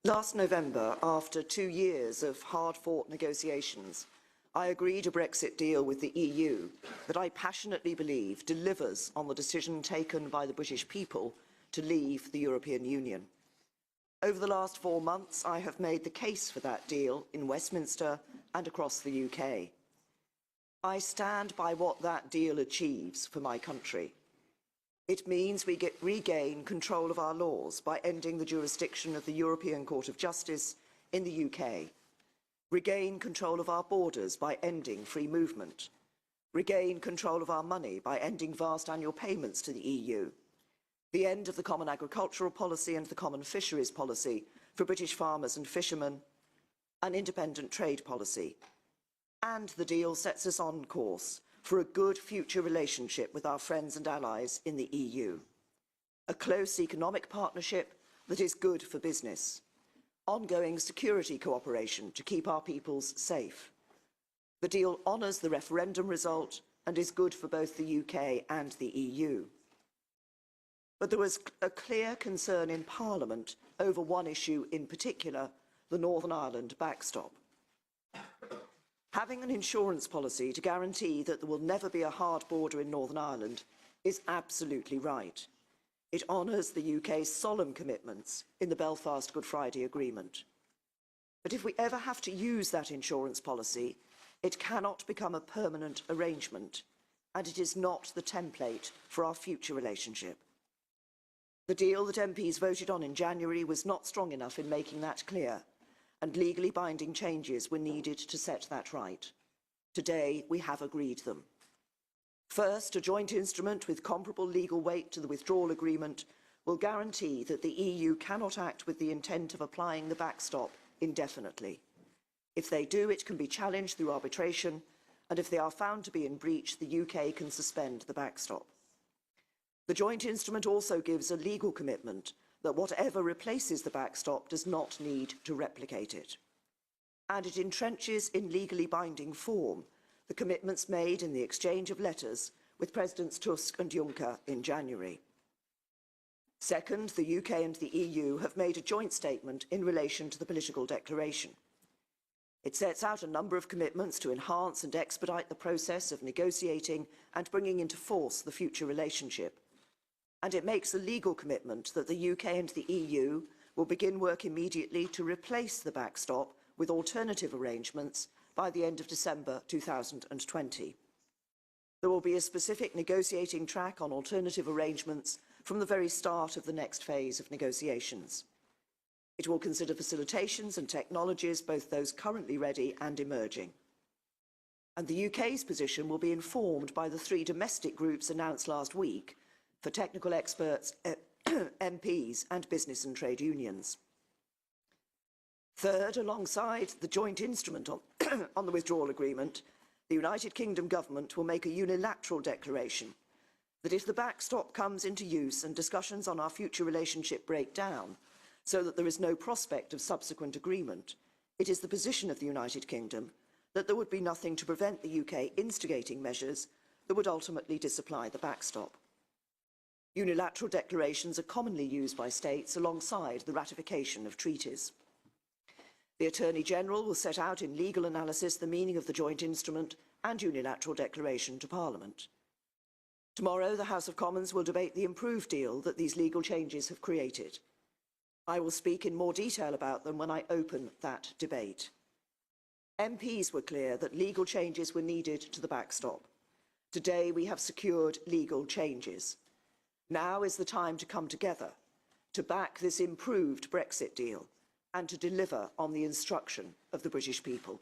Last November, after 2 years of hard-fought negotiations, I agreed a Brexit deal with the EU that I passionately believe delivers on the decision taken by the British people to leave the European Union. Over the last 4 months, I have made the case for that deal in Westminster and across the UK. I stand by what that deal achieves for my country. It means we regain control of our laws by ending the jurisdiction of the European Court of Justice in the UK, regain control of our borders by ending free movement, regain control of our money by ending vast annual payments to the EU, the end of the common agricultural policy and the common fisheries policy for British farmers and fishermen, an independent trade policy. And the deal sets us on course for a good future relationship with our friends and allies in the EU. A close economic partnership that is good for business. Ongoing security cooperation to keep our peoples safe. The deal honours the referendum result and is good for both the UK and the EU. But there was a clear concern in Parliament over one issue in particular, the Northern Ireland backstop. Having an insurance policy to guarantee that there will never be a hard border in Northern Ireland is absolutely right. It honours the UK's solemn commitments in the Belfast Good Friday Agreement. But if we ever have to use that insurance policy, it cannot become a permanent arrangement, and it is not the template for our future relationship. The deal that MPs voted on in January was not strong enough in making that clear, and legally binding changes were needed to set that right. Today, we have agreed them. First, a joint instrument with comparable legal weight to the withdrawal agreement will guarantee that the EU cannot act with the intent of applying the backstop indefinitely. If they do, it can be challenged through arbitration, and if they are found to be in breach, the UK can suspend the backstop. The joint instrument also gives a legal commitment that whatever replaces the backstop does not need to replicate it. And it entrenches in legally binding form the commitments made in the exchange of letters with Presidents Tusk and Juncker in January. Second, the UK and the EU have made a joint statement in relation to the political declaration. It sets out a number of commitments to enhance and expedite the process of negotiating and bringing into force the future relationship. And it makes a legal commitment that the UK and the EU will begin work immediately to replace the backstop with alternative arrangements by the end of December 2020. There will be a specific negotiating track on alternative arrangements from the very start of the next phase of negotiations. It will consider facilitations and technologies, both those currently ready and emerging. And the UK's position will be informed by the 3 domestic groups announced last week for technical experts, MPs and business and trade unions. Third, alongside the joint instrument on the withdrawal agreement, the United Kingdom government will make a unilateral declaration that if the backstop comes into use and discussions on our future relationship break down so that there is no prospect of subsequent agreement, it is the position of the United Kingdom that there would be nothing to prevent the UK instigating measures that would ultimately disapply the backstop. Unilateral declarations are commonly used by states alongside the ratification of treaties. The Attorney-General will set out in legal analysis the meaning of the joint instrument and unilateral declaration to Parliament. Tomorrow, the House of Commons will debate the improved deal that these legal changes have created. I will speak in more detail about them when I open that debate. MPs were clear that legal changes were needed to the backstop. Today, we have secured legal changes. Now is the time to come together, to back this improved Brexit deal and to deliver on the instruction of the British people.